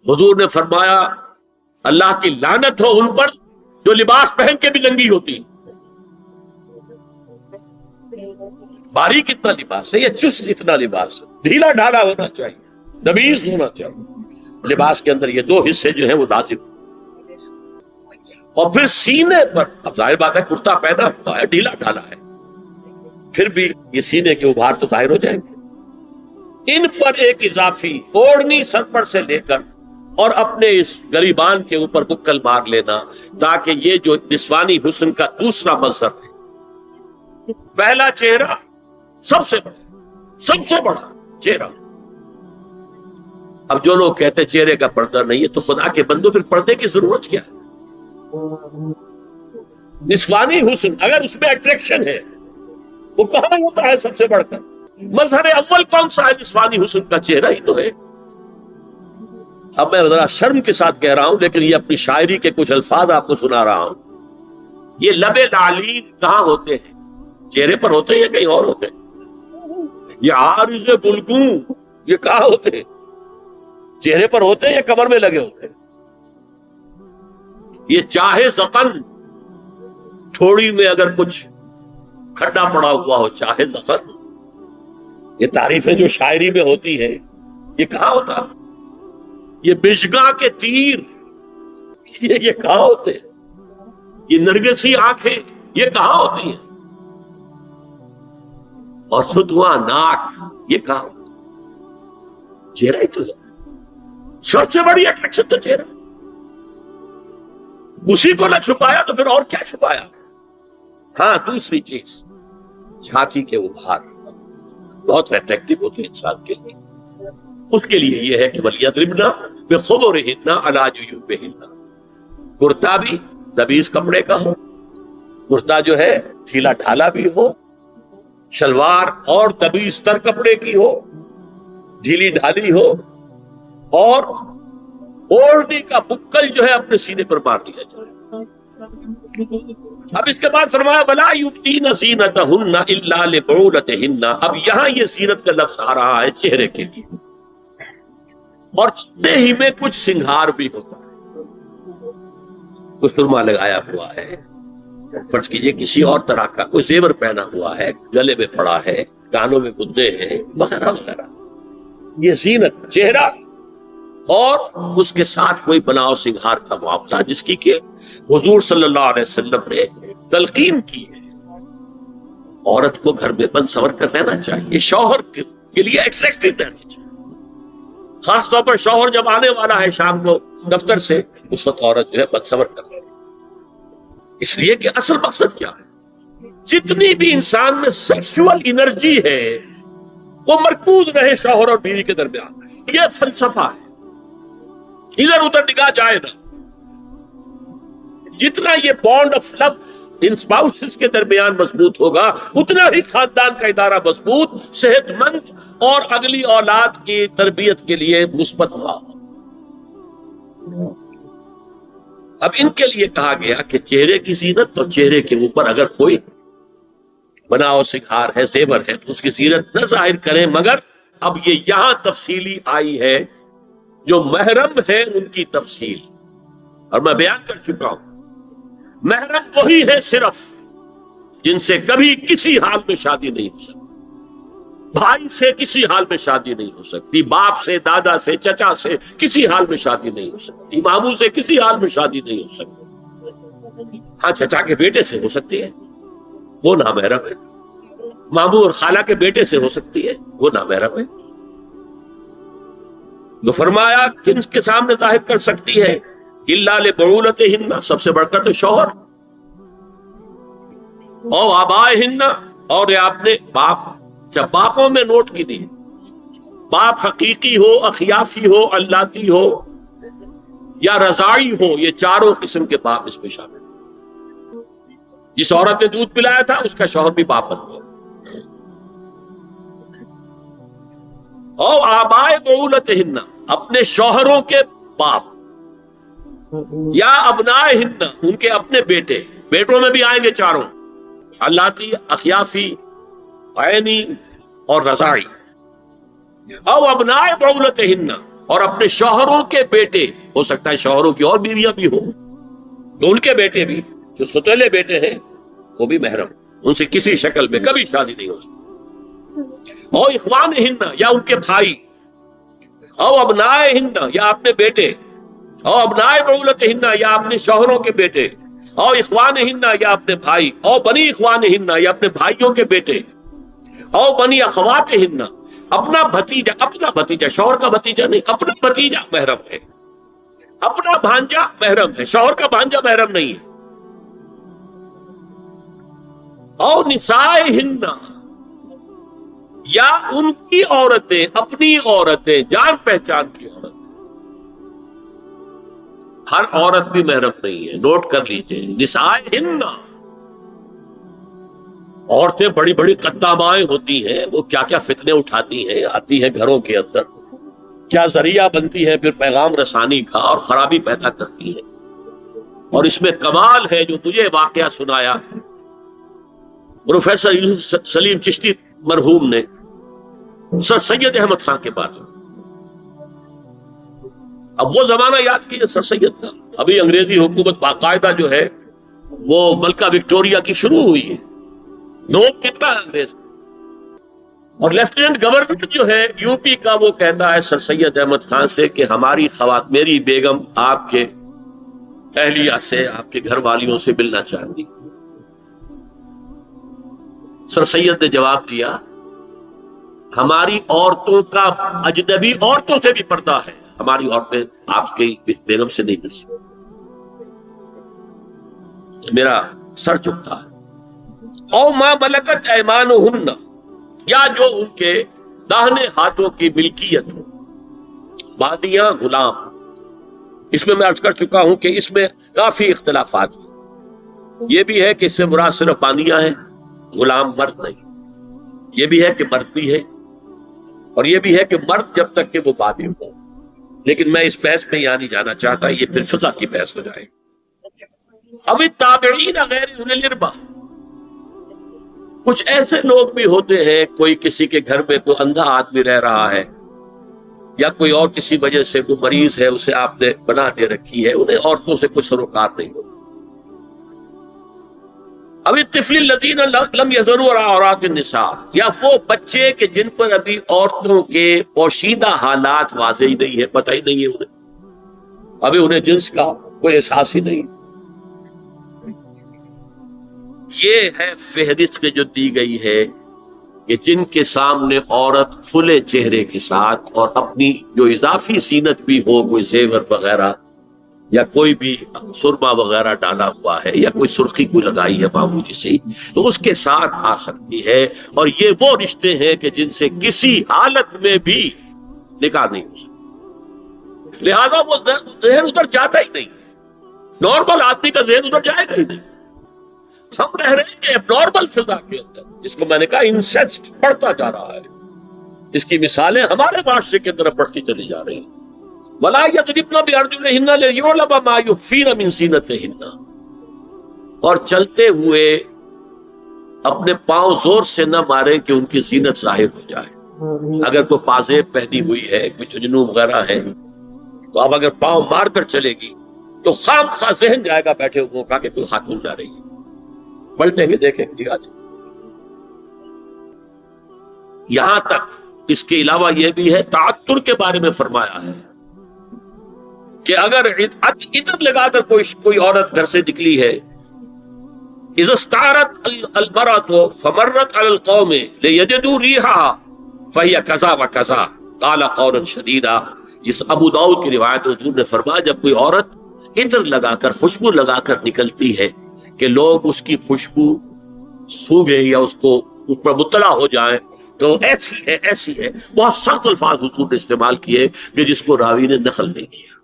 حضور نے فرمایا اللہ کی لعنت ہو ان پر جو لباس پہن کے بھی ننگی ہوتی ہے. باریک اتنا لباس ہے یا چست اتنا لباس ہے, ڈھیلا ڈھالا ہونا چاہیے, نبیز ہونا چاہیے. لباس کے اندر یہ دو حصے جو ہیں وہ لازم. اور پھر سینے پر, اب ظاہر بات ہے کرتا پہنا ہوا ہے, ڈھیلا ڈھالا ہے, پھر بھی یہ سینے کے ابھار تو ظاہر ہو جائیں گے. ان پر ایک اضافی اوڑھنی سر پر سے لے کر اور اپنے اس گریبان کے اوپر بکل مار لینا, تاکہ یہ جو نسوانی حسن کا دوسرا مظہر ہے. پہلا چہرہ سب سے بڑا چہرہ. اب جو لوگ کہتے چہرے کا پردہ نہیں ہے تو خدا کے بندو پھر پردے کی ضرورت کیا ہے؟ نسوانی حسن اگر اس میں اٹریکشن ہے وہ کہاں ہوتا ہے سب سے بڑھ کر؟ مظہر اول کون سا ہے؟ نسوانی حسن کا چہرہ ہی تو ہے. اب میں ذرا شرم کے ساتھ کہہ رہا ہوں لیکن یہ اپنی شاعری کے کچھ الفاظ آپ کو سنا رہا ہوں. یہ لب لعلین کہاں ہوتے ہیں؟ چہرے پر ہوتے ہیں یا کہیں اور ہوتے ہیں؟ یہ عارض گلگوں یہ کہاں ہوتے ہیں؟ چہرے پر ہوتے ہیں یا کمر میں لگے ہوتے ہیں؟ یہ چاہے زقن, تھوڑی میں اگر کچھ کھڈا پڑا ہوا ہو, چاہے زقن. یہ تعریفیں جو شاعری میں ہوتی ہیں یہ کہاں ہوتا؟ یہ بشگاہ کے تیر یہ کہاں ہوتے ہیں؟ یہ نرگسی آنکھیں یہ کہاں ہوتی ہیں؟ اور فتوا ناک یہ کہاں ہوتا؟ چہرہ ہی تو ہے سب سے بڑی اٹریکشن تو چہرہ. اسی کو نہ چھپایا تو پھر اور کیا چھپایا؟ ہاں دوسری چیز چھاتی کے ابھار بہت اٹریکٹیو ہوتے ہیں انسان کے لیے. اس کے لیے یہ ہے کہ وَلْيَضْرِبْنَ بِخُمُرِهِنَّ عَلَىٰ جُيُوبِهِنَّ. کرتا بھی نبیز کپڑے کا ہو, کرتا جو ہے ڈھیلا ڈھالا بھی ہو, شلوار اور نبیز تر کپڑے کی ہو, ڈھیلی ڈھالی ہو, اور اوڑھنی کا بکل جو ہے اپنے سینے پر مار دیا جائے. اب اس کے بعد فرمایا وَلَا يُبْدِينَ زِينَتَهُنَّ إِلَّا لِبُعُولَتِهِنَّ. اب یہاں یہ زینت کا لفظ آ رہا ہے چہرے کے لیے, اور چہرے ہی میں کچھ سنگھار بھی ہوتا ہے. کچھ سرما لگایا ہوا ہے, فرض کیجئے کسی اور طرح کا کوئی زیور پہنا ہوا ہے, گلے میں پڑا ہے, کانوں میں گدے ہیں وغیرہ وغیرہ. یہ زینت چہرہ اور اس کے ساتھ کوئی بناؤ سنگھار کا معاملہ جس کی کہ حضور صلی اللہ علیہ وسلم نے تلقین کی ہے. عورت کو گھر میں بند سور کر رہنا چاہیے, شوہر کے لیے اٹریکٹیو رہنا چاہیے. خاص طور پر شوہر جب آنے والا ہے شام کو دفتر سے, اس وقت عورت جو ہے بند سور کر رہی ہے. اس لیے کہ اصل مقصد کیا ہے؟ جتنی بھی انسان میں سیکسول انرجی ہے وہ مرکوز رہے شوہر اور بیوی کے درمیان. یہ فلسفہ ہے, ادھر ادھر نگاہ جائے نا. جتنا یہ بانڈ آف لو ان اسپاؤسز کے درمیان مضبوط ہوگا اتنا ہی خاندان کا ادارہ مضبوط, صحت مند اور اگلی اولاد کی تربیت کے لیے مثبت ہوا. اب ان کے لیے کہا گیا کہ چہرے کی زینت, تو چہرے کے اوپر اگر کوئی بناؤ سنگھار ہے, زیور ہے, تو اس کی زینت نہ ظاہر کریں. مگر اب یہ یہاں تفصیلی آئی ہے, جو محرم ہے ان کی تفصیل, اور میں بیان کر چکا ہوں. محرم وہی ہے صرف جن سے کبھی کسی حال میں شادی نہیں ہو سکتی. بھائی سے کسی حال میں شادی نہیں ہو سکتی, باپ سے, دادا سے, چچا سے کسی حال میں شادی نہیں ہو سکتی, ماموں سے کسی حال میں شادی نہیں ہو سکتی. ہاں چچا کے بیٹے سے ہو سکتی ہے, وہ نامحرم ہے. ماموں اور خالہ کے بیٹے سے ہو سکتی ہے, وہ نامحرم ہے. تو فرمایا کن کے سامنے ظاہر کر سکتی ہے؟ الا لبعولتہن, سب سے بڑھ کر تو شوہر, او آبائہن, اور یہ آپ نے باپ. جب باپوں میں نوٹ کی دی, باپ حقیقی ہو, اخیافی ہو, اللاتی ہو یا رضاعی ہو, یہ چاروں قسم کے باپ اس میں شامل ہیں. جس عورت نے دودھ پلایا تھا اس کا شوہر بھی باپ بن گیا. او آبائے بعولتہن, اپنے شوہروں کے باپ, یا ابنائہن, ان کے اپنے بیٹے. بیٹوں میں بھی آئیں گے چاروں, اللاتی, اخیافی, عینی اور رضاعی. او ابنائے بعولتہن, اور اپنے شوہروں کے بیٹے، ہو سکتا ہے شوہروں کی اور بیویاں بھی ہوں تو ان کے بیٹے بھی، جو ستیلے بیٹے ہیں وہ بھی محرم، ان سے کسی شکل میں کبھی شادی نہیں ہو سکتی۔ اور اخوانہن، یا ان کے بھائی، او ابنائہن، یا اپنے بیٹے، او ابنائے بعولتہن، یا اپنے شوہروں کے بیٹے، او اخوانہن، یا اپنے بھائی، او بنی اخوانہن، یا اپنے بھائیوں کے بیٹے، او بنی اخواتہن، اپنا بھتیجا، شوہر کا بھتیجا نہیں، اپنا بھتیجا محرم ہے، اپنا بھانجا محرم ہے، شوہر کا بھانجا محرم نہیں ہے۔ او نسائہن، یا ان کی عورتیں، اپنی عورتیں، جان پہچان کی عورتیں۔ ہر عورت بھی محرم نہیں ہے، نوٹ کر لیجئے، نسائہن، عورتیں بڑی بڑی قدامائیں ہوتی ہیں، وہ کیا کیا فتنے اٹھاتی ہیں، آتی ہیں گھروں کے اندر، کیا ذریعہ بنتی ہے پھر پیغام رسانی کا، اور خرابی پیدا کرتی ہے۔ اور اس میں کمال ہے جو مجھے واقعہ سنایا پروفیسر یوسف سلیم چشتی مرحوم نے سر سید احمد خان کے بارے میں۔ اب وہ زمانہ یاد کیجیے سر سید کا، ابھی انگریزی حکومت باقاعدہ جو ہے وہ ملکہ وکٹوریہ کی شروع ہوئی ہے، نوب کتنا ہے انگریز، اور لیفٹیننٹ گورنر جو ہے یو پی کا وہ کہتا ہے سر سید احمد خان سے کہ ہماری میری بیگم آپ کے اہلیہ سے، آپ کے گھر والیوں سے ملنا چاہتی۔ سر سید نے جواب دیا ہماری عورتوں کا اجنبی عورتوں سے بھی پردہ ہے، ہماری عورتیں آپ کی بیگم سے نہیں مل سکتی۔ میرا سر چکتا ہے۔ او ما ملکت ایمانہن، یا جو ان کے داہنے ہاتھوں کی ملکیت ہو، بادیاں، غلام۔ اس میں عرض کر چکا ہوں کہ اس میں کافی اختلافات ہیں۔ یہ بھی ہے کہ اس سے مراد صرف بادیاں ہیں، غلام مرد نہیں۔ یہ بھی ہے کہ مرد بھی ہے، اور یہ بھی ہے کہ مرد جب تک کہ وہ بادی ہو۔ لیکن میں اس بحث میں یہاں نہیں جانا چاہتا، یہ پھر فقہ کی بحث ہو جائے۔ اب التابعین غیر اولی الاربہ، کچھ ایسے لوگ بھی ہوتے ہیں، کوئی کسی کے گھر میں کوئی اندھا آدمی رہ رہا ہے، یا کوئی اور کسی وجہ سے کوئی مریض ہے، اسے آپ نے بنا دے رکھی ہے، انہیں عورتوں سے کوئی سروکار نہیں ہوتا۔ اب الطفل الذین لم یظہروا علی عورات النساء، یا وہ بچے کہ جن پر ابھی عورتوں کے پوشیدہ حالات واضح نہیں ہے، پتہ ہی نہیں ہے انہیں، ابھی انہیں جنس کا کوئی احساس ہی نہیں۔ یہ ہے فہرست کے جو دی گئی ہے کہ جن کے سامنے عورت کھلے چہرے کے ساتھ اور اپنی جو اضافی زینت بھی ہو، کوئی زیور وغیرہ یا کوئی بھی سرما وغیرہ ڈالا ہوا ہے، یا کوئی سرخی کوئی لگائی ہے معمولی سی، تو اس کے ساتھ آ سکتی ہے۔ اور یہ وہ رشتے ہیں کہ جن سے کسی حالت میں بھی نکاح نہیں ہو سکتا، لہذا وہ ذہن ادھر جاتا ہی نہیں، نارمل آدمی کا ذہن ادھر جائے گا ہی نہیں۔ ہم رہ رہے ہیں اب نارمل فضا کے اندر، جس کو میں نے کہا انسیسٹ بڑھتا جا رہا ہے، اس کی مثالیں ہمارے معاشرے کے اندر بڑھتی چلی جا رہی ہیں۔ وَلَا يَضْرِبْنَ بِأَرْجُلِهِنَّ لِيُعْلَمَ مَا يُخْفِينَ مِنْ زِينَتِهِنَّ، اور چلتے ہوئے اپنے پاؤں زور سے نہ مارے کہ ان کی زینت ظاہر ہو جائے۔ اگر کوئی پازیب پہنی ہوئی ہے، کوئی جھنجھنو وغیرہ ہے، تو اب اگر پاؤں مار کر چلے گی تو خام خواہ ذہن جائے گا بیٹھے ہوئے کا کہ کوئی خاتون جا رہی ہے، پلٹیں گے دیکھیں گے آج۔ یہاں تک اس کے علاوہ یہ بھی ہے، تعطر کے بارے میں فرمایا ہے کہ اگر عطر لگا کر کوئی عورت گھر سے نکلی ہے، اذا استعارت المرأة فمرت على القوم ليجدوا ريحها فهي كذا وكذا قال قولا شديدا۔ اس ابو داؤد کی روایت حضور نے فرمایا جب کوئی عورت عطر لگا کر، خوشبو لگا کر نکلتی ہے کہ لوگ اس کی خوشبو سونگیں یا اس پر مطلع ہو جائیں تو ایسی ہے، ایسی ہے، بہت سخت الفاظ حضور نے استعمال کیے کہ جس کو راوی نے نقل نہیں کیا۔